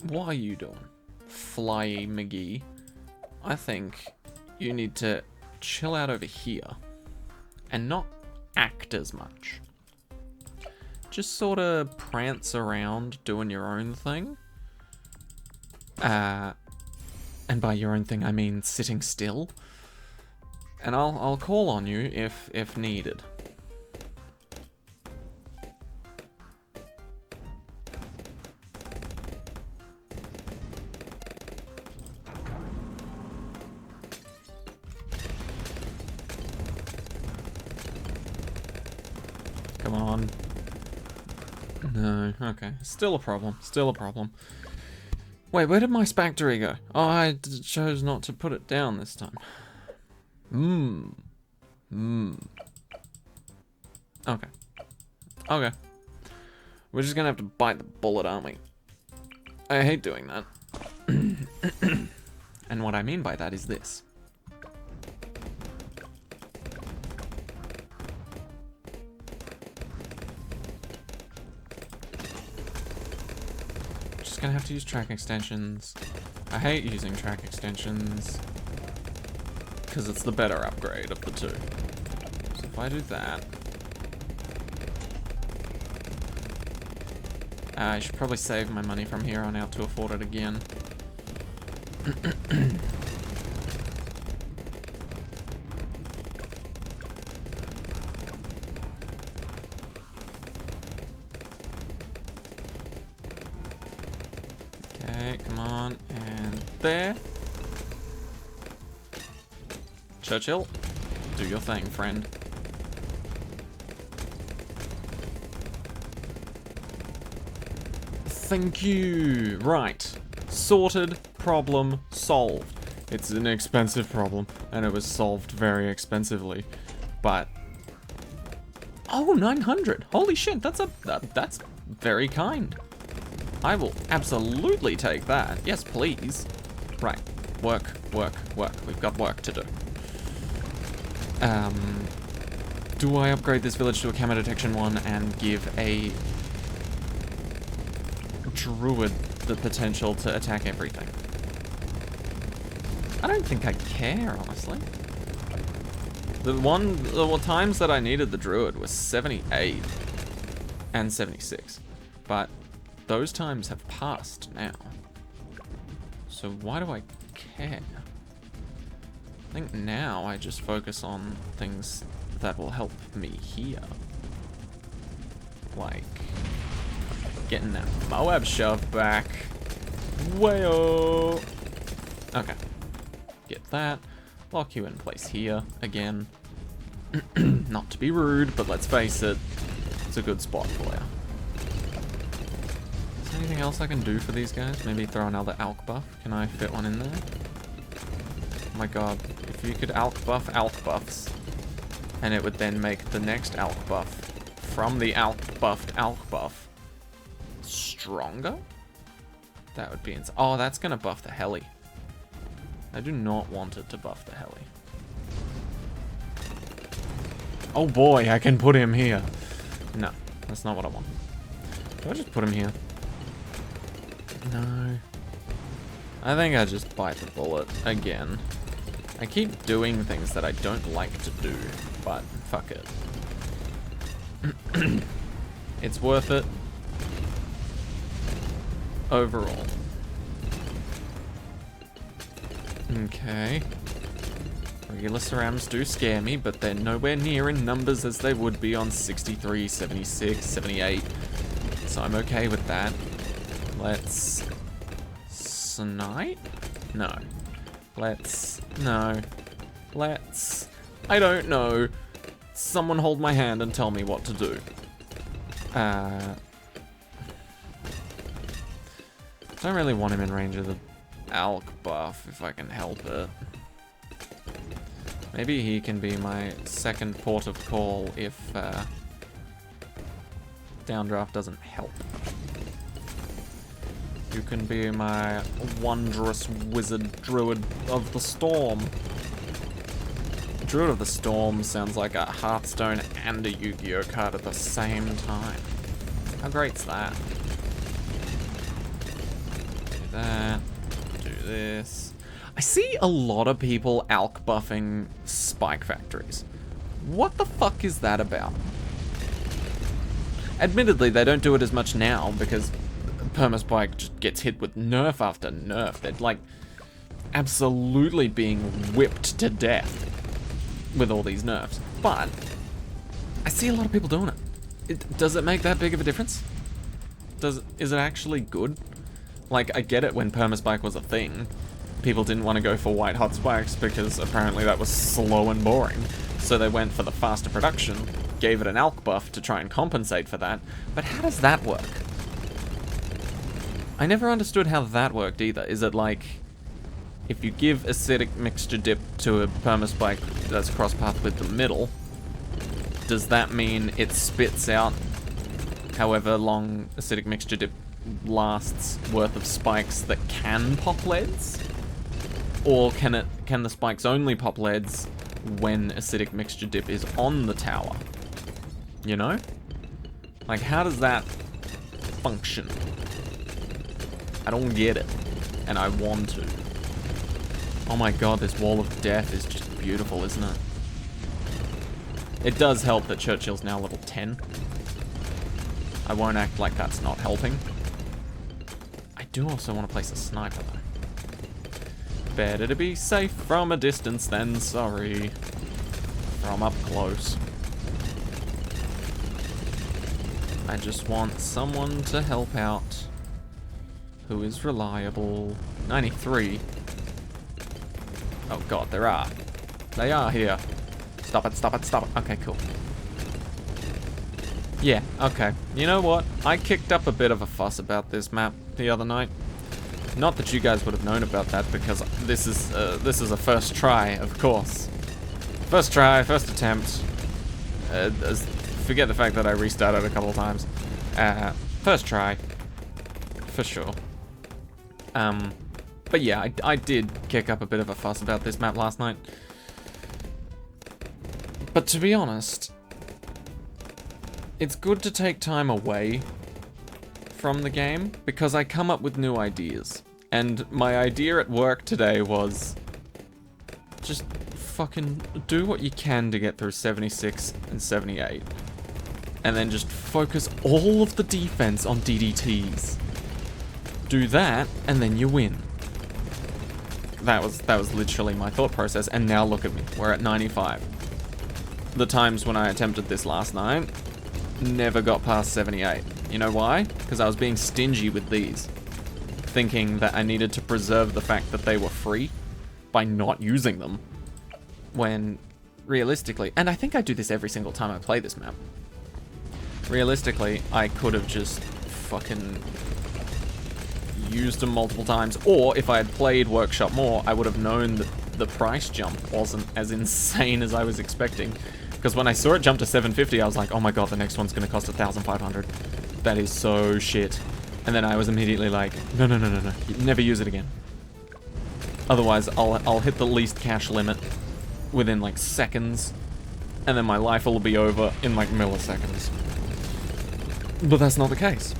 What are you doing, Flyy McGee? I think you need to chill out over here and not act as much. Just sort of prance around doing your own thing. And by your own thing, I mean sitting still. And I'll call on you if needed. Come on. No, okay. Still a problem. Still a problem. Wait, where did my Spectre go? Oh, I chose not to put it down this time. Okay. Okay. We're just gonna have to bite the bullet, aren't we? I hate doing that. And what I mean by that is this. gonna have to use track extensions. I hate using track extensions because it's the better upgrade of the two. So if I do that, I should probably save my money from here on out to afford it again. Okay, come on, and there. Churchil, do your thing, friend. Thank you. Right. Sorted. Problem solved. It's an expensive problem, and it was solved very expensively. But oh, 900. Holy shit, that's very kind. I will absolutely take that. Yes, please. Right. Work. We've got work to do. Do I upgrade this village to a camo detection one and give a druid the potential to attack everything? I don't think I care, honestly. The times that I needed the druid was 78 and 76, but those times have passed now. So why do I care? I think now I just focus on things that will help me here. Like getting that Moab shove back. Wayo. Okay. Get that. Lock you in place here again. Not to be rude, but let's face it, it's a good spot for you. Is there anything else I can do for these guys? Maybe throw another alk buff. Can I fit one in there? Oh my god, if you could alk buffs, and it would then make the next alk buff from the buffed alk buff stronger? That would be insane. Oh, that's gonna buff the heli. I do not want it to buff the heli. Oh boy, I can put him here. No, that's not what I want. Do I just put him here? No. I think I just bite the bullet again. I keep doing things that I don't like to do, but fuck it. It's worth it. Overall. Okay. Regular cerams do scare me, but they're nowhere near in numbers as they would be on 63, 76, 78. So I'm okay with that. Let's snipe? No. Let's, I don't know. Someone hold my hand and tell me what to do. Don't really want him in range of the alk buff if I can help it. Maybe he can be my second port of call if downdraft doesn't help. You can be my wondrous wizard druid of the storm. Druid of the Storm sounds like a Hearthstone and a Yu-Gi-Oh card at the same time. How great's that? Do that. Do this. I see a lot of people alk buffing spike factories. What the fuck is that about? Admittedly, they don't do it as much now because Permaspike just gets hit with nerf after nerf. They're like absolutely being whipped to death with all these nerfs. But I see a lot of people doing it. Does it make that big of a difference? Is it actually good? Like, I get it when Permaspike was a thing. People didn't want to go for white hot spikes because apparently that was slow and boring. So they went for the faster production, gave it an alk buff to try and compensate for that. But how does that work? I never understood how that worked either. Is it like, if you give acidic mixture dip to a permaspike that's cross-path with the middle, does that mean it spits out however long acidic mixture dip lasts worth of spikes that can pop leads? Or can the spikes only pop leads when acidic mixture dip is on the tower? You know? Like, how does that function? I don't get it. And I want to. Oh my god, this wall of death is just beautiful, isn't it? It does help that Churchill's now level 10. I won't act like that's not helping. I do also want to place a sniper, though. Better to be safe from a distance than sorry from up close. I just want someone to help out who is reliable. 93. Oh god, there are. They are here. Stop it, stop it, stop it. Okay, cool. Yeah, okay. You know what? I kicked up a bit of a fuss about this map the other night. Not that you guys would have known about that, because this is a first try, of course. First try, first attempt. Forget the fact that I restarted a couple of times. First try, for sure. But yeah, I did kick up a bit of a fuss about this map last night. But to be honest, it's good to take time away from the game, because I come up with new ideas. And my idea at work today was just fucking do what you can to get through 76 and 78. And then just focus all of the defense on DDTs. Do that, and then you win. That was literally my thought process, and now look at me. We're at 95. The times when I attempted this last night, never got past 78. You know why? Because I was being stingy with these. Thinking that I needed to preserve the fact that they were free by not using them. When, realistically, and I think I do this every single time I play this map. Realistically, I could have just fucking used them multiple times, or if I had played Workshop more, I would have known that the price jump wasn't as insane as I was expecting. Because when I saw it jump to 750, I was like, oh my god, the next one's gonna cost 1,500. That is so shit. And then I was immediately like, no, no, no, no, no, never use it again. Otherwise, I'll hit the least cash limit within like seconds, and then my life will be over in like milliseconds. But that's not the case.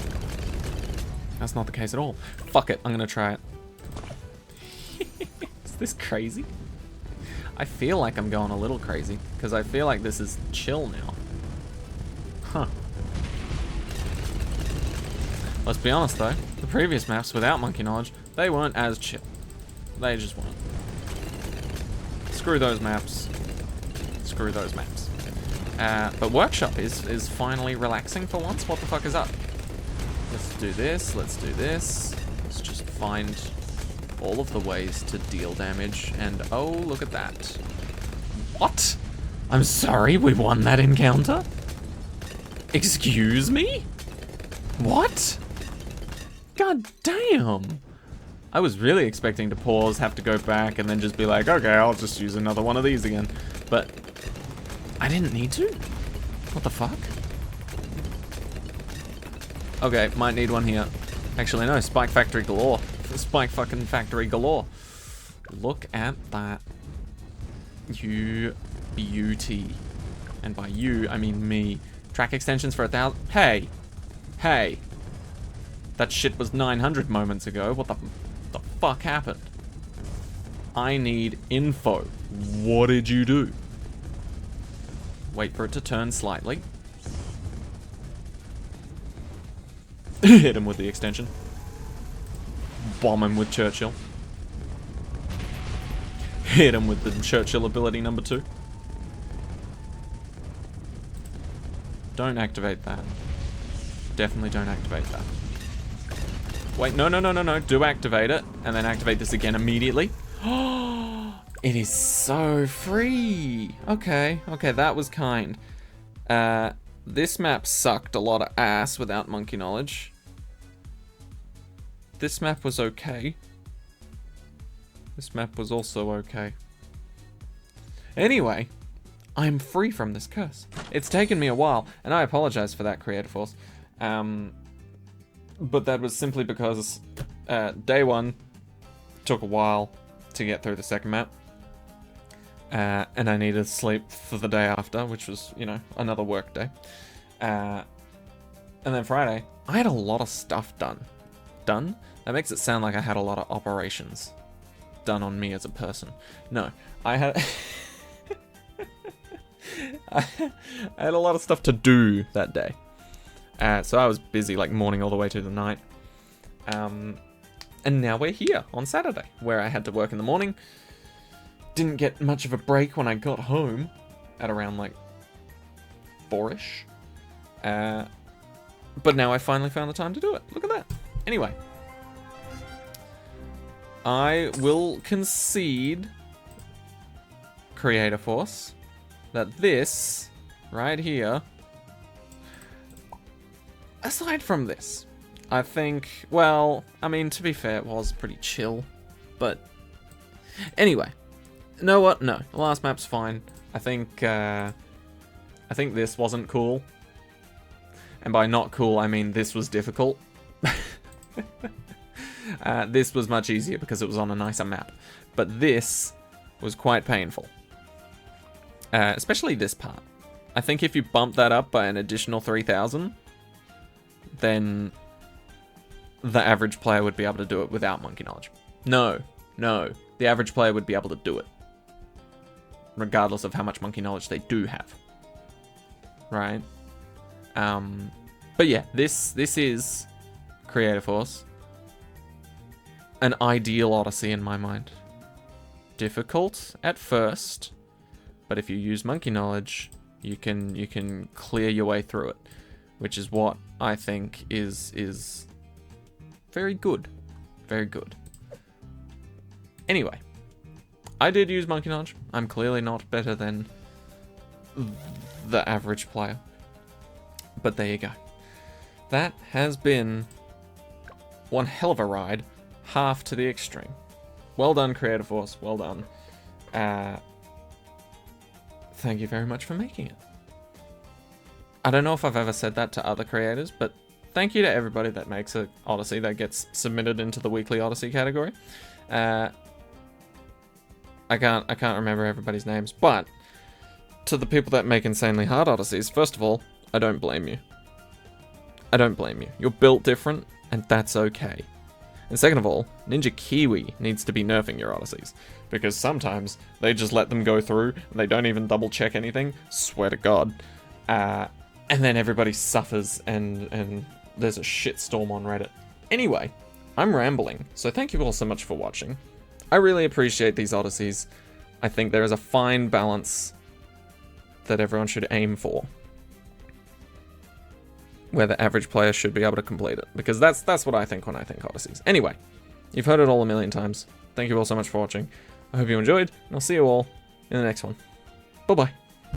That's not the case at all. Fuck it, I'm gonna try it. Is this crazy? I feel like I'm going a little crazy, because I feel like this is chill now. Huh. Let's be honest though, the previous maps without monkey knowledge, they weren't as chill. They just weren't. Screw those maps. Screw those maps. But Workshop is finally relaxing for once. What the fuck is up? Let's do this, let's do this. Let's just find all of the ways to deal damage, and oh, look at that. What? I'm sorry, we won that encounter? Excuse me? What? God damn. I was really expecting to pause, have to go back, and then just be like, okay, I'll just use another one of these again. But I didn't need to? What the fuck? Okay, might need one here. Actually, no, Spike Factory galore. Spike fucking Factory galore. Look at that. You beauty. And by you, I mean me. Track extensions for 1,000. Hey. Hey. That shit was 900 moments ago. What the fuck happened? I need info. What did you do? Wait for it to turn slightly. Hit him with the extension. Bomb him with Churchill. Hit him with the Churchill ability number 2. Don't activate that. Definitely don't activate that. Wait, no, no, no, no, no. Do activate it, and then activate this again immediately. It is so free. Okay, okay, that was kind. This map sucked a lot of ass without monkey knowledge. This map was okay. This map was also okay. Anyway, I'm free from this curse. It's taken me a while, and I apologize for that, CreatorForce. But that was simply because day one took a while to get through the second map. And I needed sleep for the day after, which was, you know, another work day. And then Friday, I had a lot of stuff done. done. That makes it sound like I had a lot of operations done on me as a person. No, I had... I had a lot of stuff to do that day. So I was busy like morning all the way to the night. And now we're here on Saturday, where I had to work in the morning. Didn't get much of a break when I got home at around like 4-ish. But now I finally found the time to do it. Look at that. Anyway. I will concede, CreatorForce, that this right here, aside from this, I think, well, I mean, to be fair, it was pretty chill, but anyway, you know what? No, the last map's fine. I think this wasn't cool, and by not cool, I mean this was difficult. This was much easier because it was on a nicer map, but this was quite painful. Especially this part. I think if you bump that up by an additional 3,000, then the average player would be able to do it without monkey knowledge. No. The average player would be able to do it, regardless of how much monkey knowledge they do have. Right? But yeah, this is CreatorForce. An ideal Odyssey in my mind. Difficult at first, but if you use monkey knowledge, you can clear your way through it, which is what I think is very good. Very good. Anyway, I did use monkey knowledge. I'm clearly not better than the average player. But there you go. That has been one hell of a ride, half to the extreme. Well done, CreatorForce. Well done. Thank you very much for making it. I don't know if I've ever said that to other creators, but thank you to everybody that makes an Odyssey that gets submitted into the weekly Odyssey category. I can't remember everybody's names, but to the people that make insanely hard Odysseys, first of all, I don't blame you. I don't blame you. You're built different, and that's okay. And second of all, Ninja Kiwi needs to be nerfing your Odysseys, because sometimes they just let them go through, and they don't even double check anything, swear to God, and then everybody suffers, and there's a shitstorm on Reddit. Anyway, I'm rambling, so thank you all so much for watching. I really appreciate these Odysseys. I think there is a fine balance that everyone should aim for, where the average player should be able to complete it, because that's what I think when I think Odysseys. Anyway, you've heard it all a million times. Thank you all so much for watching. I hope you enjoyed, and I'll see you all in the next one. Bye-bye.